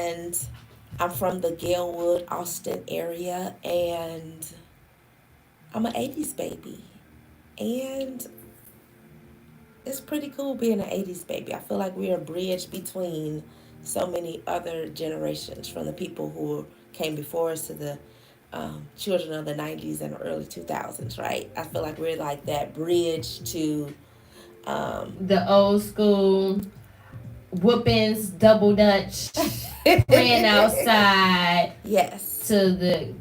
and I'm from the Galewood, Austin area, and I'm an 80s baby. And it's pretty cool being an 80s baby. I feel like we're a bridge between so many other generations, from the people who came before us to the children of the 90s and early 2000s, right? I feel like we're like that bridge to um, The old school whoopings, double dutch, playing outside yes. to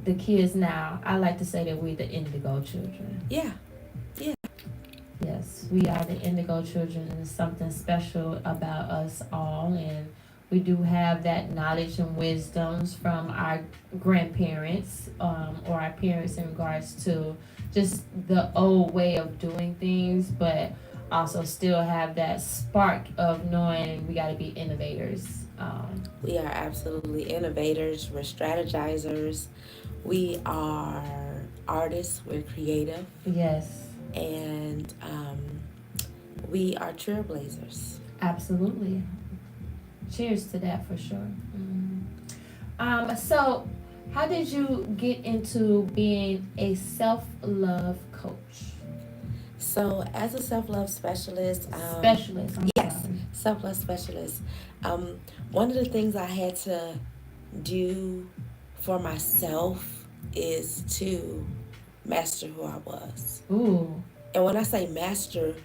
the kids now. I like to say that we're the indigo children. Yeah. Yeah. Yes, we are the indigo children, and something special about us all. And we do have that knowledge and wisdoms from our grandparents, or our parents, in regards to just the old way of doing things, but also still have that spark of knowing we got to be innovators. We are absolutely innovators. We're strategizers. We are artists. We're creative. Yes, And we are trailblazers. absolutely. Cheers to that for sure. Mhm. So how did you get into being a self love coach? So, as a self love specialist, Specialist, I'm yes, sorry. self love specialist, um, one of the things I had to do for myself is to master who I was. Ooh. And when I say master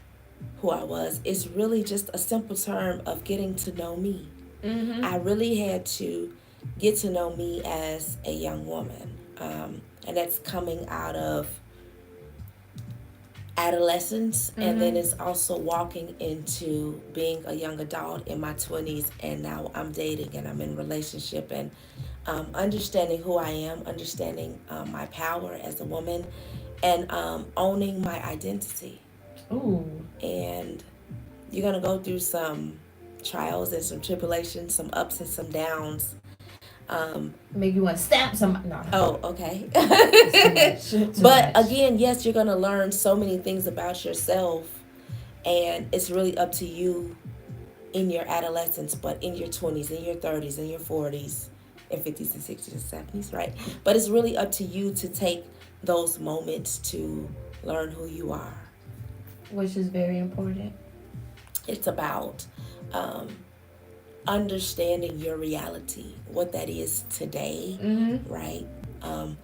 who I was, it's really just a simple term of getting to know me. Mm-hmm. I really had to get to know me as a young woman. And that's coming out of adolescence, and then Mm-hmm. it's also walking into being a young adult in my 20s, and now I'm dating and I'm in a relationship, and understanding who I am, understanding my power as a woman, and owning my identity. Ooh. And you're going to go through some trials and some tribulations, some ups and some downs. um, Make you want to stab somebody? No, oh, okay. it's too much. Too But much. again, yes, you're going to learn so many things about yourself, and it's really up to you in your adolescence, but in your 20s, in your 30s, in your 40s, and 50s and 60s and 70s, right? But it's really up to you to take those moments to learn who you are. Which is very important. It's about um, understanding your reality, what that is today, Mm-hmm. right? Um,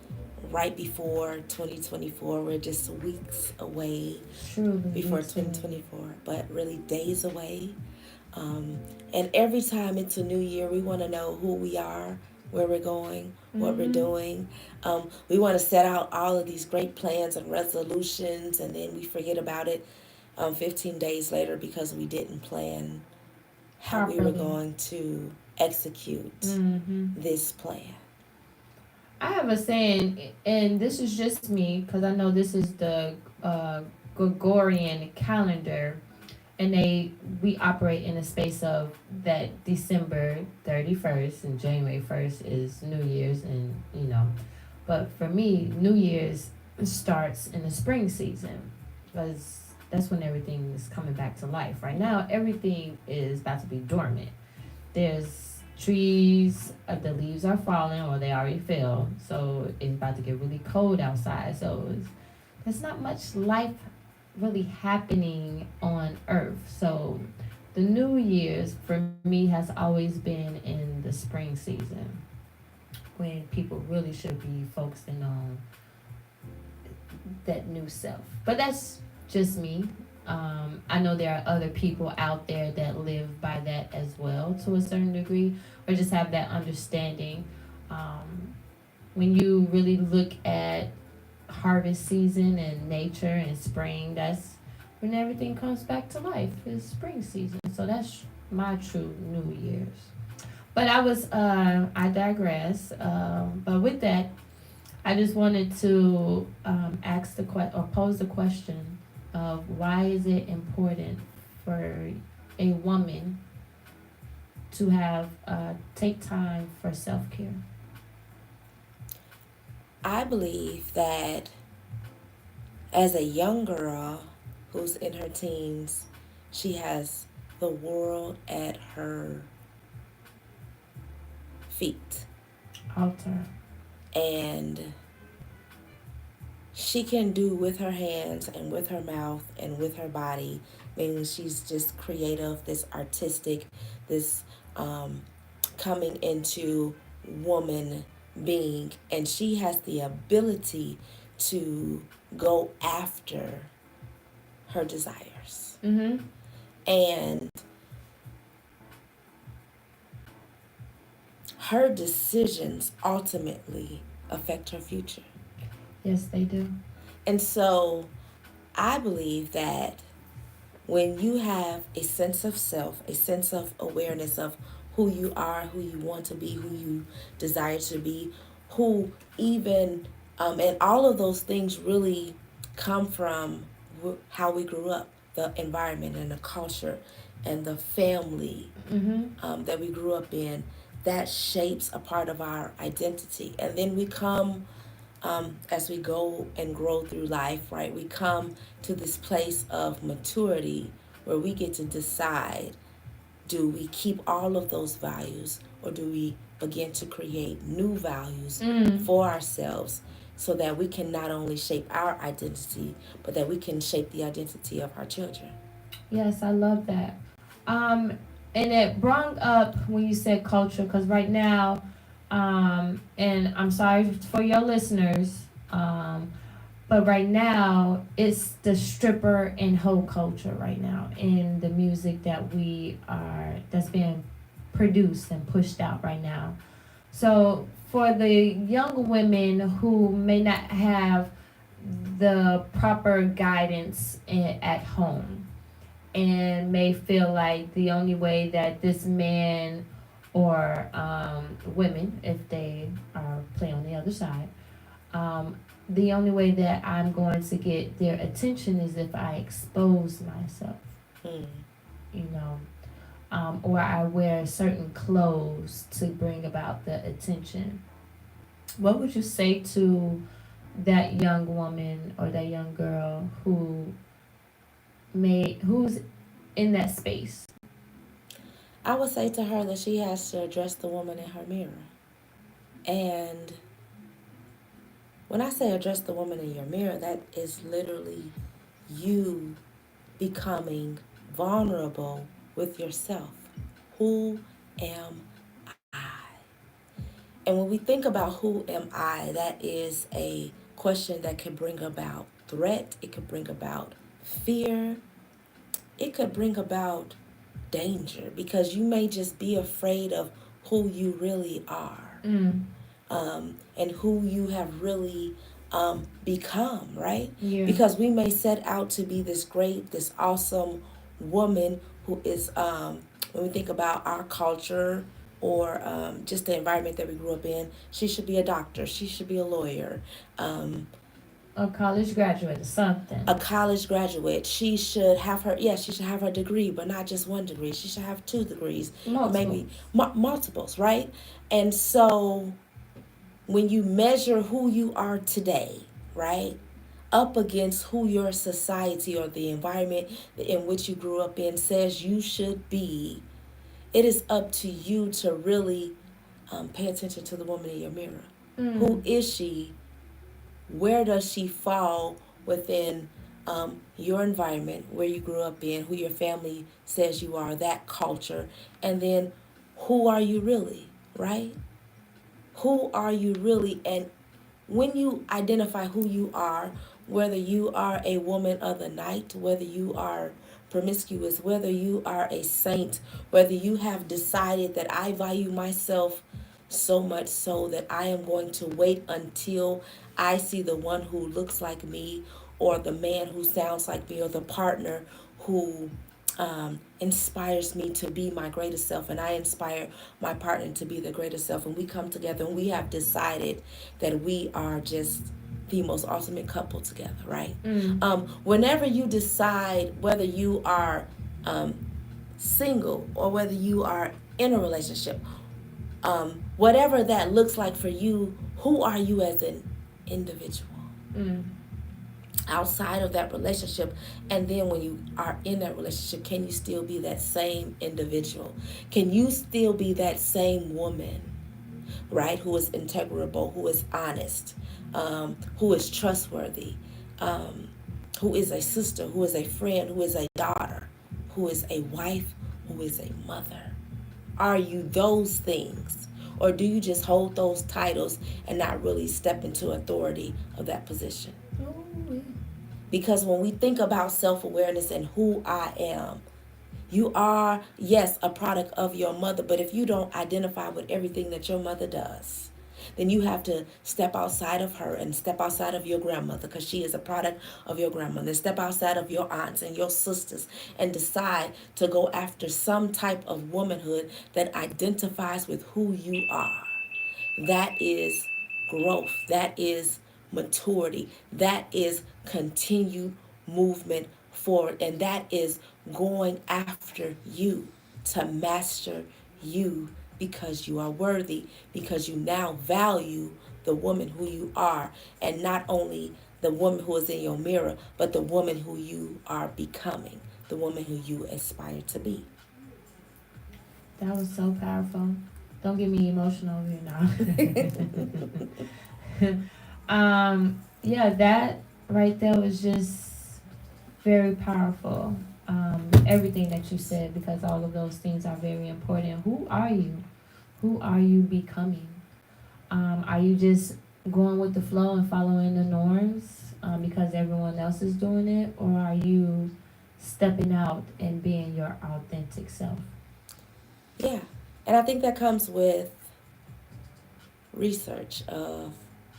right before 2024, we're just weeks away Truly, before weeks away. 2024, but really days away. And every time it's a new year, we want to know who we are, where we're going, what we're Mm-hmm. doing. We want to set out all of these great plans and resolutions, and then we forget about it 15 days later because we didn't plan how we were Properly. going to execute Mm-hmm. this plan. I have a saying, and this is just me because I know this is the Gregorian calendar, and we operate in a space of that December 31st and January 1st is New Year's, and but for me, New Year's starts in the spring season because that's when everything is coming back to life. Right now, everything is about to be dormant. There's trees, the leaves are falling or they already fell, so it's about to get really cold outside. So there's not much life really happening on Earth. So the New Year's for me has always been in the spring season when people really should be focusing on that new self. But that's just me. I know there are other people out there that live by that as well to a certain degree, or just have that understanding. Um, when you really look at harvest season and nature and spring, that's when everything comes back to life. Is spring season, so that's my true New Year's. But I digress. But with that, I just wanted to ask or pose the question of why is it important for a woman to have take time for self care? I believe that as a young girl who's in her teens, she has the world at her feet. Altar. And she can do with her hands and with her mouth and with her body, meaning she's just creative, this artistic, this coming into woman being, and she has the ability to go after her desires. Mm-hmm. And her decisions ultimately affect her future. Yes, they do. And so I believe that when you have a sense of self, a sense of awareness of who you are, who you want to be, who you desire to be, who even, and all of those things really come from how we grew up, the environment and the culture and the family Mm-hmm. that we grew up in, that shapes a part of our identity. And then we come, as we go and grow through life, right? We come to this place of maturity where we get to decide, do we keep all of those values or do we begin to create new values Mm. for ourselves so that we can not only shape our identity, but that we can shape the identity of our children? Yes, I love that. Um, and it brought up when you said culture, because right now, and I'm sorry for your listeners, but right now it's the stripper and hoe culture right now in the music that that's being produced and pushed out right now. So for the young women who may not have the proper guidance at home and may feel like the only way that this man or women, if they are play on the other side, um, the only way that I'm going to get their attention is if I expose myself, Mm. you know, or I wear certain clothes to bring about the attention. What would you say to that young woman or that young girl who's in that space? I would say to her that she has to address the woman in her mirror. And when I say address the woman in your mirror, that is literally you becoming vulnerable with yourself. Who am I? And when we think about who am I, that is a question that can bring about threat, it could bring about fear, it could bring about danger because you may just be afraid of who you really are, Mm, and who you have really become, right? yeah. Because we may set out to be this great, this awesome woman who is, when we think about our culture or just the environment that we grew up in, she should be a doctor, she should be a lawyer, um, A college graduate or something. a college graduate. She should have her, yes, she should have her degree, but not just one degree. She should have two degrees, or Multiple. maybe multiples, right? And so when you measure who you are today, right, up against who your society or the environment in which you grew up in says you should be, it is up to you to really pay attention to the woman in your mirror. Who Mm. is she? Where does she fall within your environment, where you grew up in, who your family says you are, that culture, and then who are you really, right? Who are you really? And when you identify who you are, whether you are a woman of the night, whether you are promiscuous, whether you are a saint, whether you have decided that I value myself so much so that I am going to wait until I see the one who looks like me, or the man who sounds like me, or the partner who inspires me to be my greatest self, and I inspire my partner to be the greatest self, and we come together and we have decided that we are just the most ultimate couple together, right? Mm. Whenever you decide whether you are um, single or whether you are in a relationship, whatever that looks like for you, who are you as an individual Mm. outside of that relationship? And then when you are in that relationship, can you still be that same individual? Can you still be that same woman right? Who is integrable, who is honest, who is trustworthy, um, who is a sister, who is a friend, who is a daughter, who is a wife, who is a mother. Are you those things? Or do you just hold those titles and not really step into authority of that position? Ooh, Because when we think about self awareness and who I am, you are, yes, a product of your mother, but if you don't identify with everything that your mother does, then you have to step outside of her and step outside of your grandmother because she is a product of your grandmother. Step outside of your aunts and your sisters and decide to go after some type of womanhood that identifies with who you are. That is growth. That is maturity. That is continued movement forward. And that is going after you to master you because you are worthy, because you now value the woman who you are, and not only the woman who is in your mirror, but the woman who you are becoming, the woman who you aspire to be. that was so powerful. Don't get me emotional over here now. Yeah, that right there was just very powerful. Everything that you said, because all of those things are very important. Who are you? Who are you becoming? Are you just going with the flow and following the norms because everyone else is doing it? Or are you stepping out and being your authentic self? Yeah. And I think that comes with research of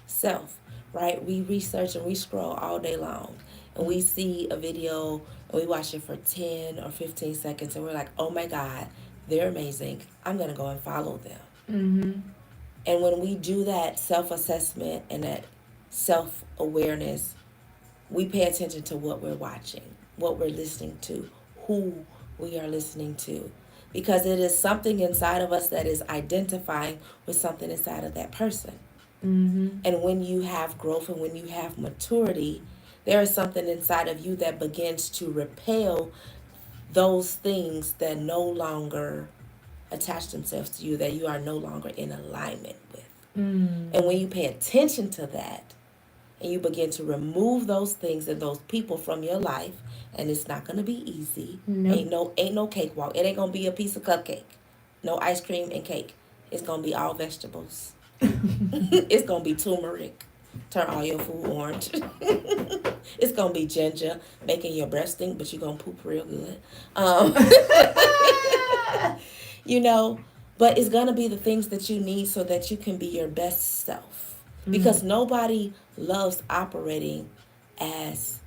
self, right? We research and we scroll all day long and we see a video and we watch it for 10 or 15 seconds and we're like, oh my God, they're amazing. I'm going to go and follow them. Mm-hmm. And when we do that self assessment and that self awareness, we pay attention to what we're watching, what we're listening to, who we are listening to. Because it is something inside of us that is identifying with something inside of that person. Mm-hmm. And when you have growth and when you have maturity, there is something inside of you that begins to repel those things that no longer attach themselves to you, that you are no longer in alignment with. Mm. And when you pay attention to that and you begin to remove those things and those people from your life, and it's not gonna be easy. Nope. Ain't no cakewalk. It ain't gonna be a piece of cupcake. No ice cream and cake. It's gonna be all vegetables. It's gonna be turmeric. Turn all your food orange. It's gonna be ginger, making your breath stink, but you're gonna poop real good. Um, you know, but it's gonna be the things that you need so that you can be your best self. Mm. Because nobody loves operating as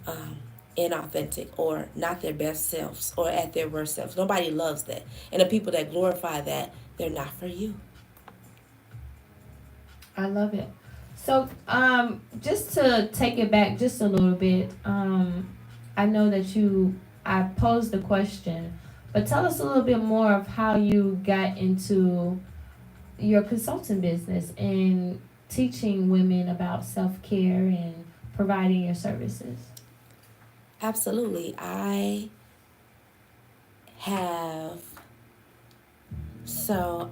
um, inauthentic or not their best selves or at their worst selves. Nobody loves that. And the people that glorify that, they're not for you. I love it. So, just to take it back just a little bit, I know that I posed the question, but tell us a little bit more of how you got into your consulting business and teaching women about self care and providing your services. Absolutely. I have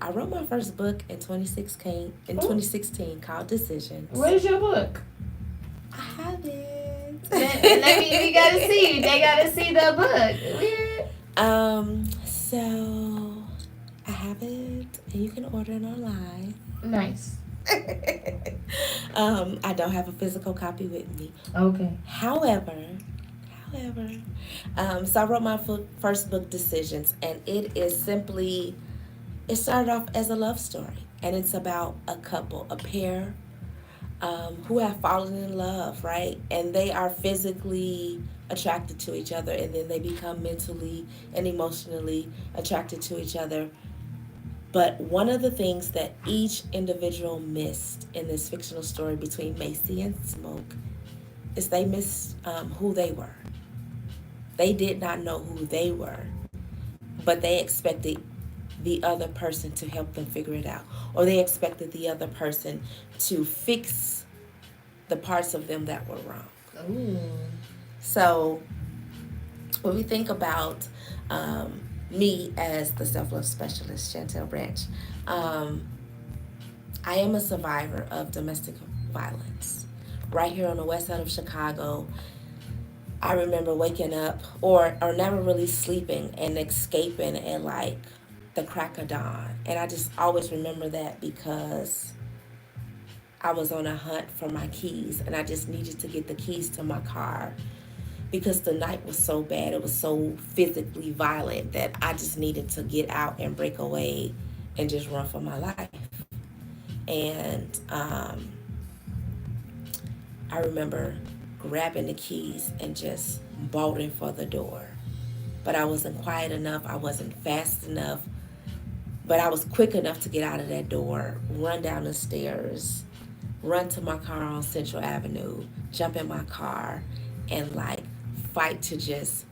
I wrote my first book in 2016 called Decisions. Where's your book? I have it. We gotta see. They gotta see the book. So I have it and you can order it online. Nice. I don't have a physical copy with me. Okay. However, so I wrote my first book, Decisions, and it started off as a love story, and it's about a couple, a pair, who have fallen in love, right? And they are physically attracted to each other, and then they become mentally and emotionally attracted to each other. But one of the things that each individual missed in this fictional story between Macy and Smoke is they missed who they were. They did not know who they were, but they expected the other person to help them figure it out, or they expected the other person to fix the parts of them that were wrong. Ooh. So when we think about me as the self-love specialist, Chantelle Branch, I am a survivor of domestic violence. Right here on the west side of Chicago, I remember waking up or never really sleeping and escaping at like the crack of dawn. And I just always remember that because I was on a hunt for my keys and I just needed to get the keys to my car because the night was so bad. It was so physically violent that I just needed to get out and break away and just run for my life. And I remember grabbing the keys and just bolting for the door. But I wasn't quiet enough, I wasn't fast enough, but I was quick enough to get out of that door, run down the stairs, run to my car on Central Avenue, jump in my car, and like fight to just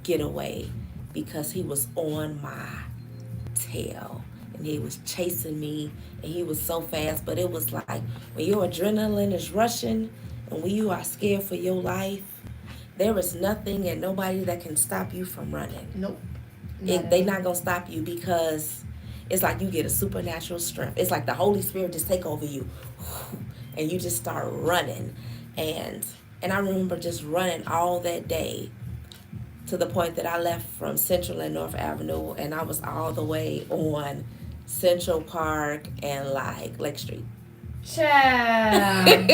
get away because he was on my tail and he was chasing me and he was so fast. But it was like when your adrenaline is rushing and when you are scared for your life, there is nothing and nobody that can stop you from running. Nope. Not at They all. not gonna stop you because it's like you get a supernatural strength. It's like the Holy Spirit just take over you, and you just start running, and and I remember just running all that day to the point that I left from Central and North Avenue, and I was all the way on Central Park and like Lake Street. Child,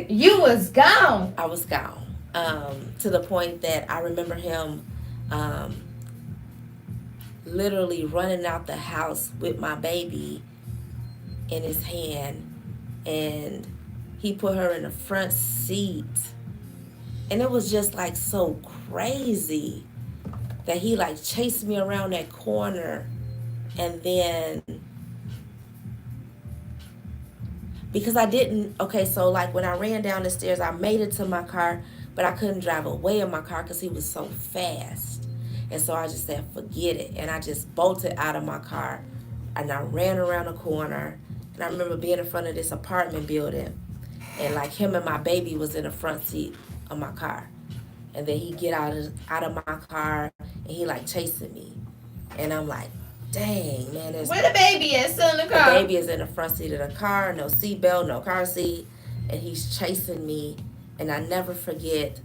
you was gone. I was gone. To the point that I remember him um, literally running out the house with my baby in his hand, and he put her in the front seat, and it was just like so crazy that he like chased me around that corner, and then because I didn't, okay, so like when I ran down the stairs, I made it to my car, but I couldn't drive away in my car because he was so fast. And so I just said, forget it. And I just bolted out of my car and I ran around the corner. And I remember being in front of this apartment building and like him and my baby was in the front seat of my car. And then he get out of my car and he like chasing me. And I'm like, dang, man, there's Where the baby at? Still in the the car. baby is in the front seat of the car, no seatbelt, no car seat, and he's chasing me. And I never forget.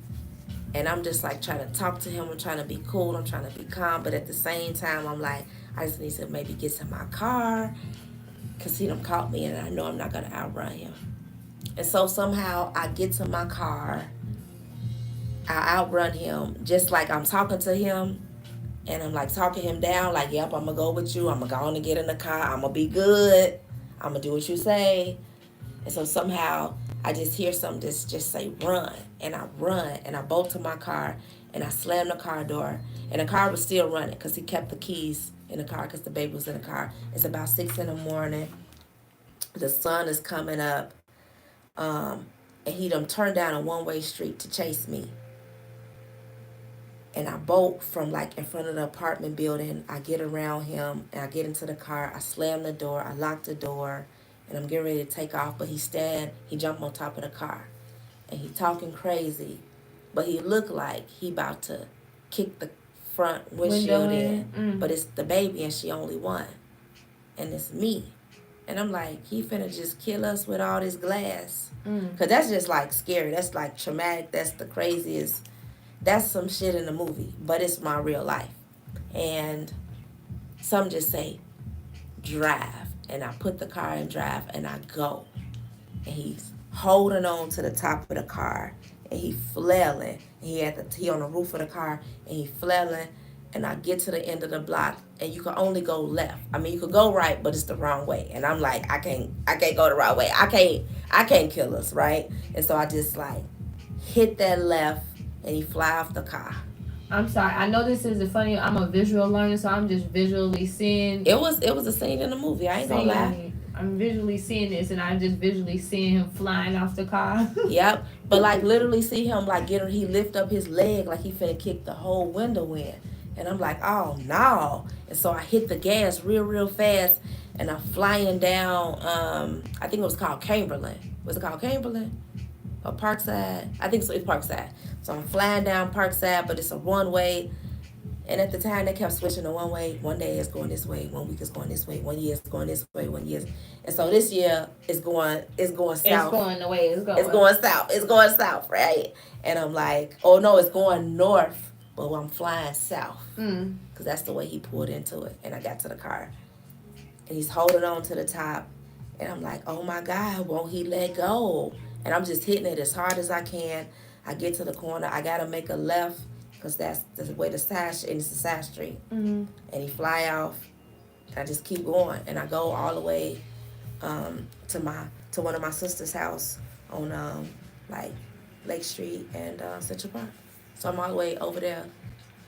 And I'm just like trying to talk to him. I'm trying to be cool. I'm trying to be calm. But at the same time, I'm like, I just need to maybe get to my car because he done caught me and I know I'm not going to outrun him. And so somehow I get to my car. I outrun him just like I'm talking to him. And I'm like talking him down, like, yep, I'm gonna go with you. I'm gonna go on and get in the car. I'm gonna be good. I'm gonna do what you say. And so somehow I just hear something just say run. And I run and I bolt to my car and I slam the car door. And the car was still running because he kept the keys in the car because the baby was in the car. It's about 6 in the morning. The sun is coming up. And he done turned down a one-way street to chase me. And I bolt from like in front of the apartment building. I get around him and I get into the car. I slam the door. I lock the door, and I'm getting ready to take off. But he jumped on top of the car, and he talking crazy, but he looked like he about to kick the front Window windshield in. in. Mm. But it's the baby, and she only one, and it's me. And I'm like, he finna just kill us with all this glass. Because that's just like scary. That's like traumatic. That's the craziest. That's some shit in the movie, but it's my real life. And some just say, drive. And I put the car in drive and I go. And he's holding on to the top of the car and he flailing. He on the roof of the car and he flailing. And I get to the end of the block and you can only go left. I mean, you could go right, but it's the wrong way. And I'm like, I can't go the right way. I can't kill us, right? And so I just like hit that left and he fly off the car. I'm sorry. I know this isn't funny. I'm a visual learner, so I'm just visually seeing. It was a scene in the movie. I ain't gonna lie. I'm visually seeing this, and I'm just visually seeing him flying off the car. Yep. But like literally see him like he lift up his leg like he finna kick the whole window in. And I'm like, oh no. And so I hit the gas real fast and I'm flying down I think it was called Chamberlain. Was it called Chamberlain? Or Parkside? I think so, it's Parkside. So I'm flying down Parkside, but it's a one way And at the time, they kept switching to one way. One day it's going this way. 1 week is going this way. 1 year is going this way. 1 year, and so this year it's going It's south. going the way it's It's going. going south. It's going south, right? And I'm like, oh no, it's going north, but I'm flying south Mm. because that's the way he pulled into it. And I got to the car, and he's holding on to the top, and I'm like, oh my God, won't he let go? And I'm just hitting it as hard as I can. I get to the corner. I gotta make a left because that's the way the side and it's the side street. Mm. And he fly off. And I just keep going, and I go all the way to one of my sister's house on like Lake Street and Central Park. So I'm all the way over there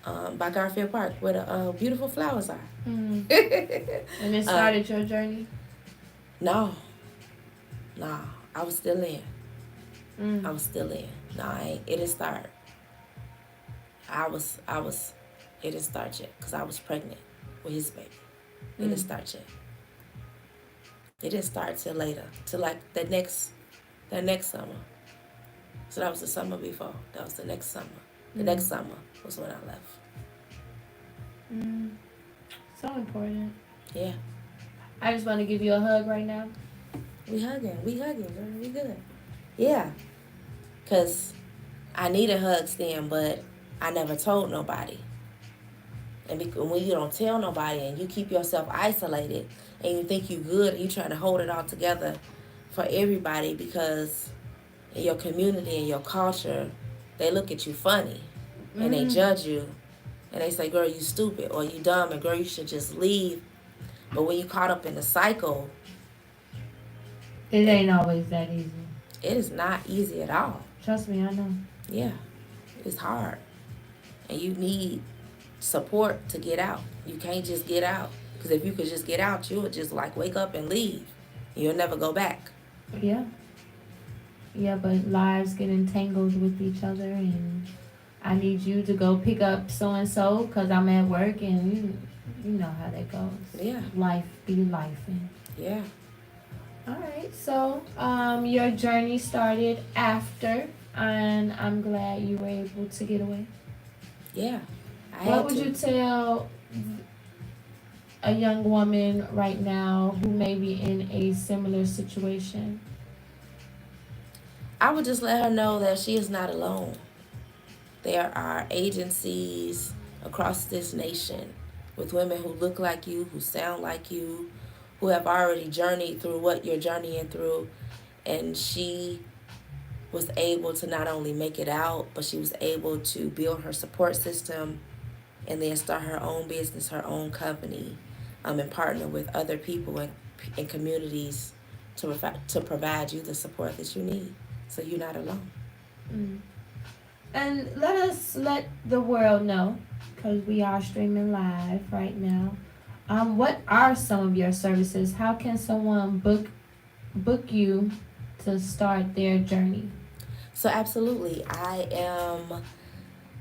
by Garfield Park where the beautiful flowers are. Mm. And it started your journey. No, nah, I was still in. Mm. I was still in. No, I ain't. It didn't start. I was. It didn't start yet because I was pregnant with his baby. It didn't start yet. It didn't start till later, till like the next summer. So that was the summer before. That was the next summer. The next summer was when I left. Mm. So important. Yeah, I just want to give you a hug right now. we hugging, girl, we good. Yeah, cause I needed hugs then, but I never told nobody. And when you don't tell nobody and you keep yourself isolated and you think you good and you trying to hold it all together for everybody because in your community and your culture, they look at you funny and they judge you and they say, girl, you stupid or you dumb and girl, you should just leave. But when you caught up in the cycle, It ain't always that easy. it is not easy at all. Trust me, I know. Yeah, it's hard. And you need support to get out. You can't just get out. Because if you could just get out, you would just like wake up and leave. You'll never go back. Yeah. Yeah, but lives get entangled with each other, and I need you to go pick up so and so because I'm at work, and you know how that goes. Yeah. Life be life. Yeah. All right, so your journey started after, and I'm glad you were able to get away. Yeah. What would you tell a young woman right now who may be in a similar situation? I would just let her know that she is not alone. There are agencies across this nation with women who look like you, who sound like you, who have already journeyed through what you're journeying through. And she was able to not only make it out, but she was able to build her support system and then start her own business, her own company, and partner with other people and communities to provide you the support that you need. So you're not alone. Mm. And let the world know, because we are streaming live right now. What are some of your services? How can someone book you to start their journey? So absolutely, I am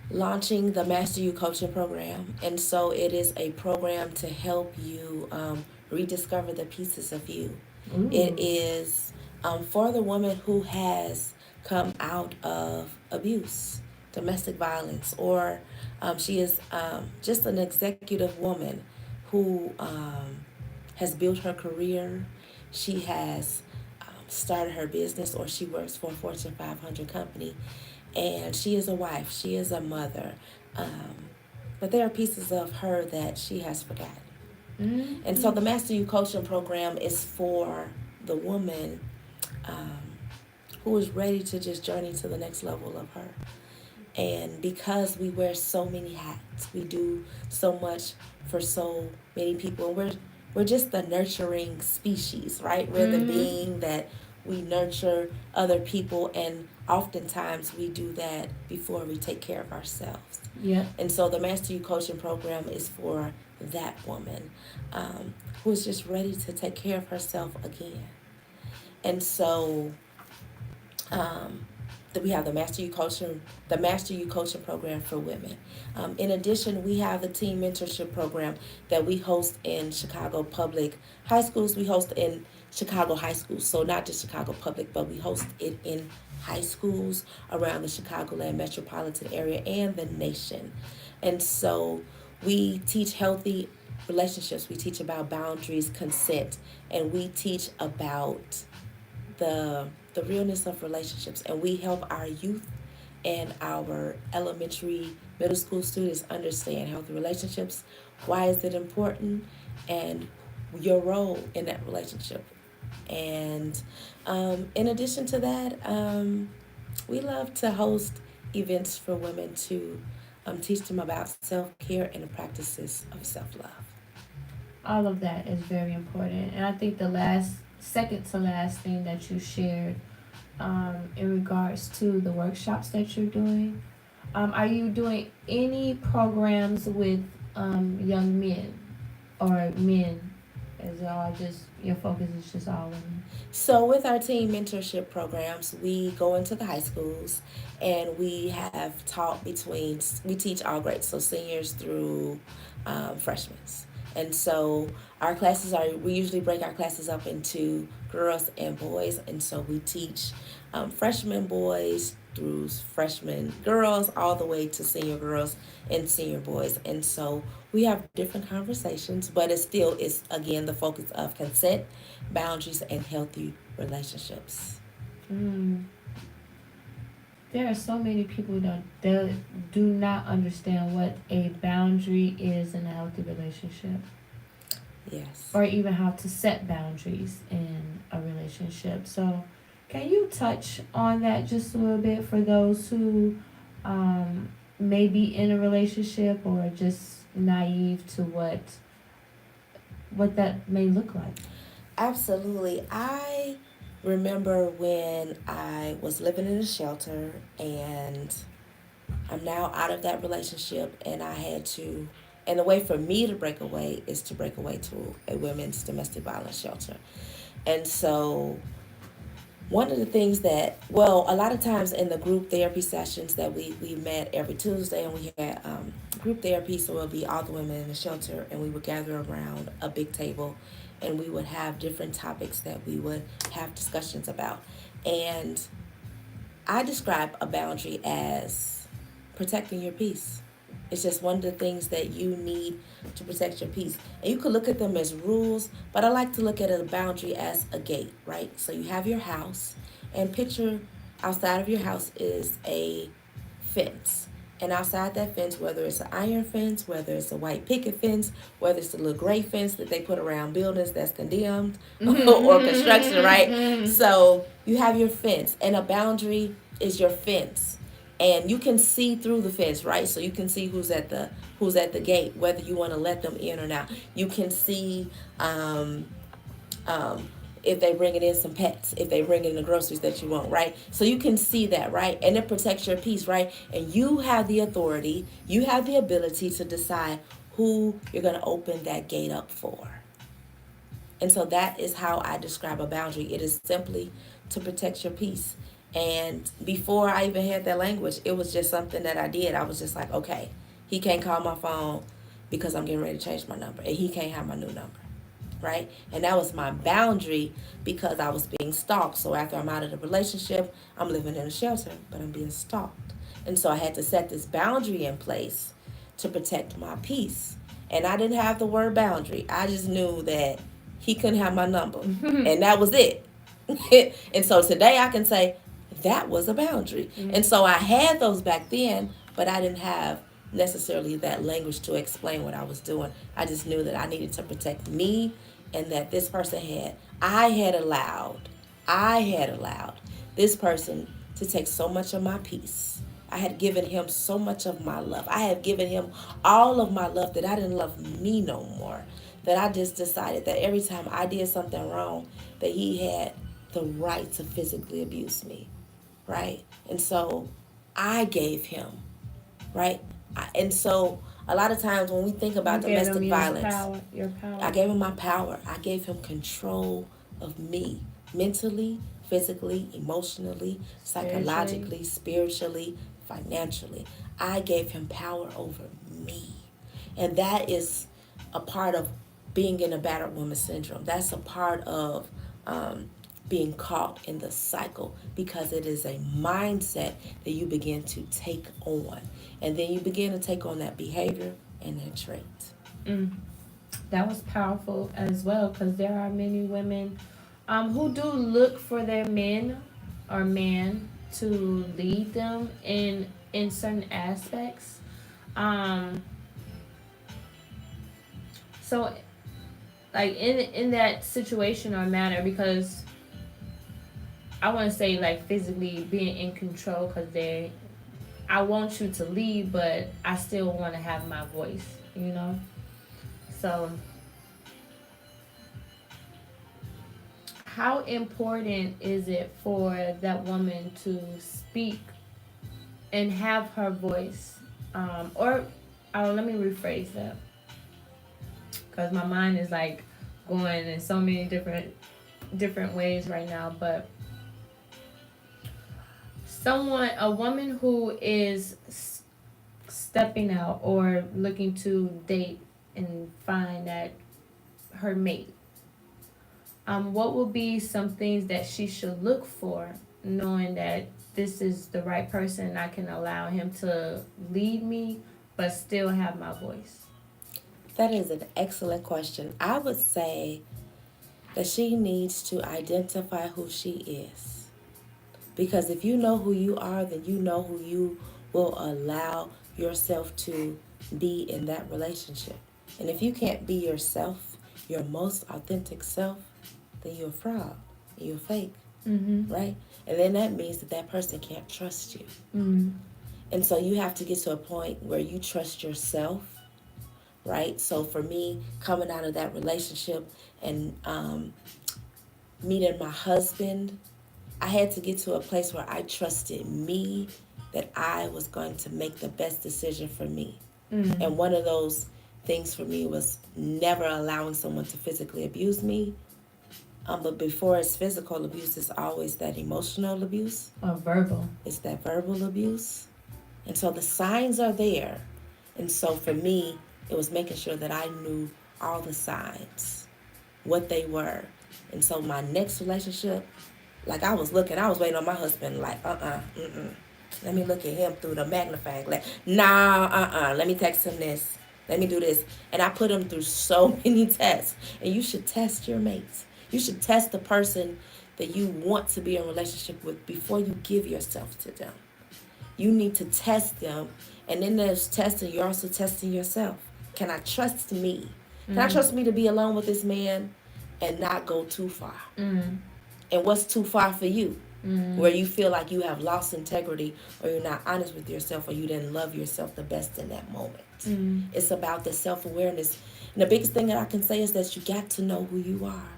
launching the Master You Coaching Program, and so it is a program to help you rediscover the pieces of you. Ooh. It is for the woman who has come out of abuse, domestic violence, or she is just an executive woman who has built her career. She has started her business, or she works for a Fortune 500 company, and she is a wife, she is a mother, but there are pieces of her that she has forgotten. Mm-hmm. And so the Master You Coaching Program is for the woman who is ready to just journey to the next level of her. And because we wear so many hats, we do so much for so many people. We're just the nurturing species, right? We're the being that we nurture other people, and oftentimes we do that before we take care of ourselves. Yeah. And so the Master You Coaching Program is for that woman who is just ready to take care of herself again. And so we have the Master You Coaching Program for women. In addition, we have the Teen Mentorship Program that we host in Chicago Public High Schools. We host in Chicago high schools, so not just Chicago Public, but we host it in high schools around the Chicagoland metropolitan area and the nation. And so We teach healthy relationships. We teach about boundaries, consent, and we teach about the realness of relationships. And we help our youth and our elementary, middle school students understand healthy relationships. Why is it important? And your role in that relationship. And in addition to that, we love to host events for women to teach them about self care and the practices of self love. All of that is very important. And I think the last, second to last thing that you shared, in regards to the workshops that you're doing, are you doing any programs with young men or men? Is it all just your focus is just all women? So, with our teen mentorship programs, we go into the high schools and we have taught we teach all grades, so seniors through freshmen. And so, we usually break our classes up into girls and boys. And so, we teach freshman boys through freshman girls all the way to senior girls and senior boys. And so, we have different conversations, but it still is, again, the focus of consent, boundaries, and healthy relationships. Mm. There are so many people that do not understand what a boundary is in a healthy relationship, Yes. or even how to set boundaries in a relationship. So, can you touch on that just a little bit for those who may be in a relationship or just naive to what that may look like? Absolutely. I remember when I was living in a shelter and I'm now out of that relationship, and I had to, and the way for me to break away is to break away to a women's domestic violence shelter. And so one of the things that, well, a lot of times in the group therapy sessions that we met every Tuesday, and we had group therapy, so it would be all the women in the shelter, and we would gather around a big table, and we would have different topics that we would have discussions about. And I describe a boundary as protecting your peace. It's just one of the things that you need to protect your peace. And you could look at them as rules, but I like to look at a boundary as a gate, right? So you have your house, and picture outside of your house is a fence. And outside that fence, whether it's an iron fence, whether it's a white picket fence, whether it's a little gray fence that they put around buildings that's condemned or construction, right? So you have your fence, and a boundary is your fence, and you can see through the fence, right? So you can see who's at the gate, whether you want to let them in or not. You can see um, if they bringing in some pets, if they bring in the groceries that you want, right? So you can see that, right? And it protects your peace, right? And you have the authority, you have the ability to decide who you're going to open that gate up for. And so that is how I describe a boundary. It is simply to protect your peace. And before I even had that language, it was just something that I did. I was just like, okay, he can't call my phone because I'm getting ready to change my number, and he can't have my new number, right? And that was my boundary because I was being stalked. So after I'm out of the relationship, I'm living in a shelter, but I'm being stalked. And so I had to set this boundary in place to protect my peace. And I didn't have the word boundary. I just knew that he couldn't have my number. And that was it. And so today I can say that was a boundary. And so I had those back then, but I didn't have necessarily that language to explain what I was doing. I just knew that I needed to protect me, and that this person I had allowed this person to take so much of my peace. I had given him so much of my love. I had given him all of my love that I didn't love me no more. That I just decided that every time I did something wrong, that he had the right to physically abuse me, right? And so I gave him, right? And so a lot of times when we think You about gave him domestic violence, your I power, gave him my power. I gave him control of me, mentally, physically, emotionally, spiritually. psychologically, spiritually, financially. I gave him power over me. And that is a part of being in a battered woman syndrome. That's a part of being caught in the cycle, because it is a mindset that you begin to take on. And then you begin to take on that behavior, and their trait. Mm, that was powerful as well, because there are many women who do look for their men or man to lead them in certain aspects. Um, so like in that situation or matter, because I want to say like physically being in control, because they I want you to lead, but I still want to have my voice, you know. So how important is it for that woman to speak and have her voice, or let me rephrase that, because my mind is like going in so many different ways right now. But a woman who is stepping out or looking to date and find that her mate, what will be some things that she should look for, knowing that this is the right person, I can allow him to lead me but still have my voice? That is an excellent question. I would say that she needs to identify who she is. Because if you know who you are, then you know who you will allow yourself to be in that relationship. And if you can't be yourself, your most authentic self, then you're a fraud. You're fake, Mm-hmm. right? And then that means that that person can't trust you. Mm-hmm. And so you have to get to a point where you trust yourself, right? So for me, coming out of that relationship and meeting my husband, I had to get to a place where I trusted me, that I was going to make the best decision for me. Mm-hmm. And one of those things for me was never allowing someone to physically abuse me. But before it's physical abuse, it's always that emotional abuse. Or verbal. It's that verbal abuse. And so the signs are there. And so for me, it was making sure that I knew all the signs, what they were. And so my next relationship, like I was waiting on my husband, like, mm-mm. Let me look at him through the magnifying glass. Nah, let me text him this. Let me do this. And I put him through so many tests. And you should test your mates. You should test the person that you want to be in a relationship with before you give yourself to them. You need to test them. And in those testing, you're also testing yourself. Can I trust me? Can I Mm-hmm. trust me to be alone with this man and not go too far? Mm-hmm. And what's too far for you? Mm-hmm. Where you feel like you have lost integrity, or you're not honest with yourself, or you didn't love yourself the best in that moment. Mm-hmm. It's about the self-awareness. And the biggest thing that I can say is that you got to know who you are.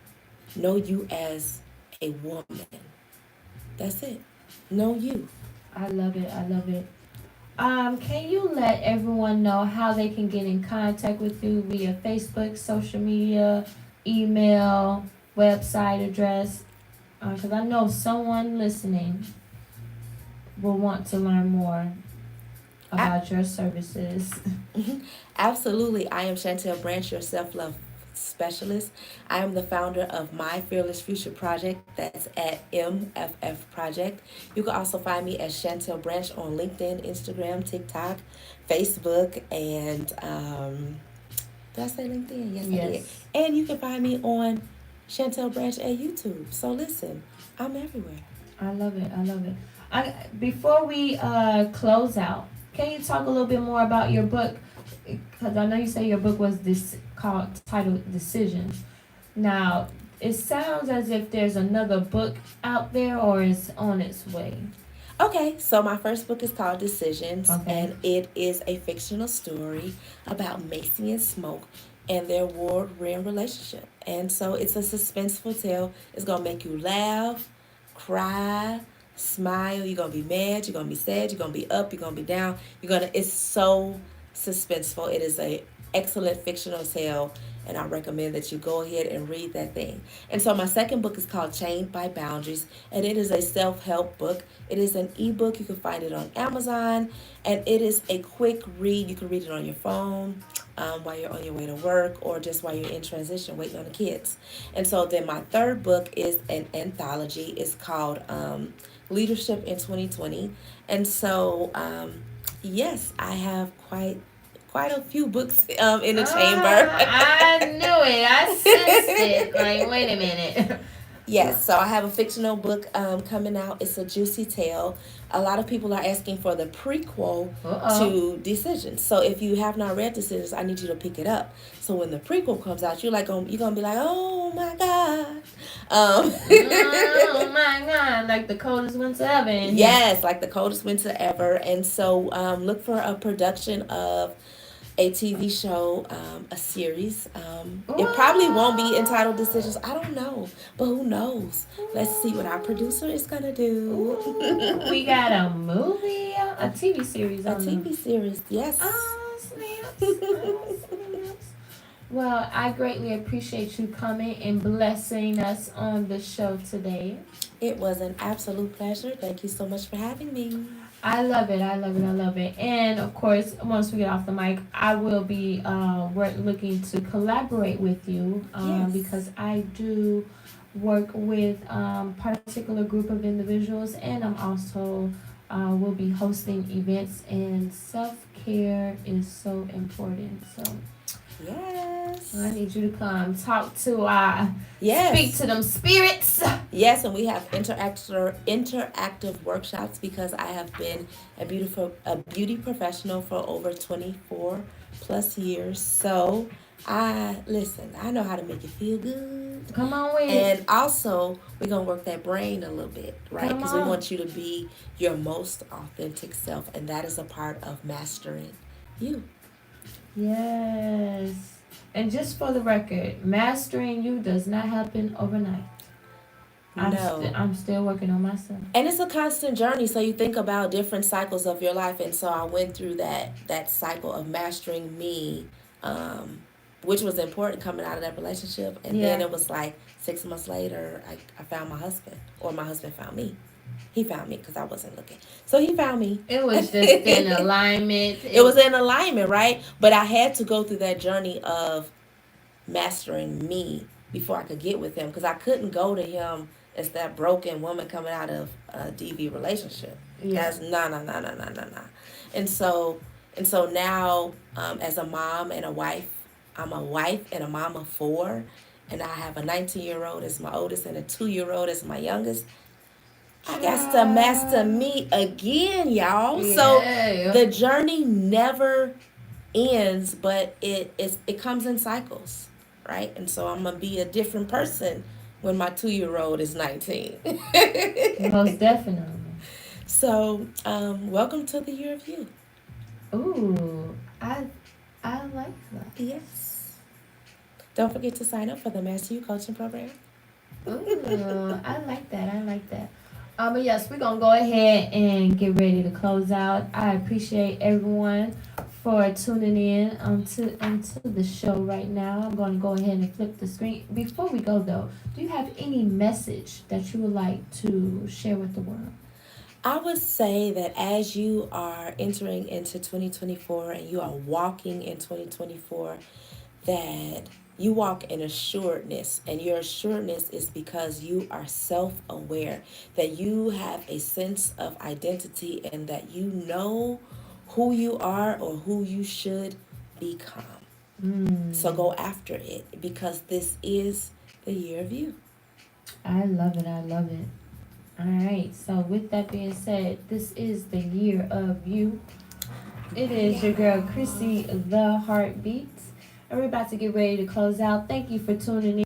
Know you as a woman. That's it. Know you. I love it. I love it. Can you let everyone know how they can get in contact with you via Facebook, social media, email, website address? Because I know someone listening will want to learn more I, about your services. Absolutely. I am Chantelle Branch, your self-love specialist. I am the founder of My Fearless Future Project. That's at MFF Project. You can also find me as Chantelle Branch on LinkedIn, Instagram, TikTok, Facebook, and did I say LinkedIn? Yes, I did. Yes. And you can find me on Chantelle Branch at YouTube. So listen, I'm everywhere. I love it. I love it. Before we close out, can you talk a little bit more about your book? Because I know you say your book was this called titled Decisions. Now, it sounds as if there's another book out there or it's on its way. Okay, so my first book is called Decisions, Okay. and it is a fictional story about Macy and Smoke and their war-ridden relationship. And so it's a suspenseful tale. It's gonna make you laugh, cry, smile. You're gonna be mad. You're gonna be sad. You're gonna be up. You're gonna be down. You're gonna. It's so suspenseful. It is a excellent fictional tale, and I recommend that you go ahead and read that thing. And so my second book is called Chained by Boundaries, and it is a self-help book. It is an ebook. You can find it on Amazon, and it is a quick read. You can read it on your phone, while you're on your way to work, or just while you're in transition waiting on the kids. And so then my third book is an anthology. It's called Leadership in 2020. And so yes, I have quite a few books in the chamber. I knew it. I sensed it. Like, wait a minute. Yes, so I have a fictional book coming out. It's a juicy tale. A lot of people are asking for the prequel Uh-oh. to Decisions. So if you have not read Decisions, I need you to pick it up. So when the prequel comes out, you're gonna be like, oh my god. Oh my God. Like the coldest winter ever in here. Yes, like the coldest winter ever. And so look for a production of a TV show, a series. It probably won't be entitled Decisions. I don't know, but who knows? Let's see what our producer is gonna do. Ooh, we got a movie, a TV series A on the. TV series, yes. Oh, snaps. Oh, snaps. Well, I greatly appreciate you coming and blessing us on the show today. It was an absolute pleasure. Thank you so much for having me. I love it. I love it. I love it. And of course, once we get off the mic, I will be looking to collaborate with you Yes. because I do work with particular group of individuals, and I'm also will be hosting events. And self care is so important. So I Yes. need you to come talk to speak Yes. to them spirits. Yes, and we have interactive workshops because I have been a beauty professional for over 24 plus years. So I listen, I know how to make you feel good. Come on with it. And also, we're going to work that brain a little bit, right? Come Because we on. want you to be your most authentic self, and that is a part of mastering you. Yes. And just for the record, mastering you does not happen overnight. No. I'm still working on myself. And it's a constant journey. So you think about different cycles of your life, and so I went through that cycle of mastering me, um, which was important coming out of that relationship. And then Yeah. it was like 6 months later, I found my husband, or my husband found me. He found me because I wasn't looking. So he found me. It was just in alignment. It was in alignment, right? But I had to go through that journey of mastering me before I could get with him because I couldn't go to him as that broken woman coming out of a DV relationship. Yeah. That's nah. And so now, as a mom and a wife, I'm a wife and a mom of four, and I have a 19-year-old as my oldest and a 2-year-old as my youngest. I got to master Child. me again, y'all. So Yeah. the journey never ends, but it comes in cycles, right? And so I'm gonna be a different person when my 2-year-old is 19. Most definitely. So welcome to the year of you. Ooh, I like that. Yes. Don't forget to sign up for the Master You Coaching Program. Ooh, I like that. I like that. But yes, we're gonna go ahead and get ready to close out. I appreciate everyone for tuning in onto the show right now. I'm gonna go ahead and flip the screen. Before we go though, do you have any message that you would like to share with the world? I would say that as you are entering into 2024 and you are walking in 2024, that you walk in assuredness, and your assuredness is because you are self-aware, that you have a sense of identity, and that you know who you are or who you should become. So Mm, go after it because this is the year of you. I love it. I love it. All right. So with that being said, this is the year of you. It is your girl Chrissy, the Heartbeat. And we're about to get ready to close out. Thank you for tuning in.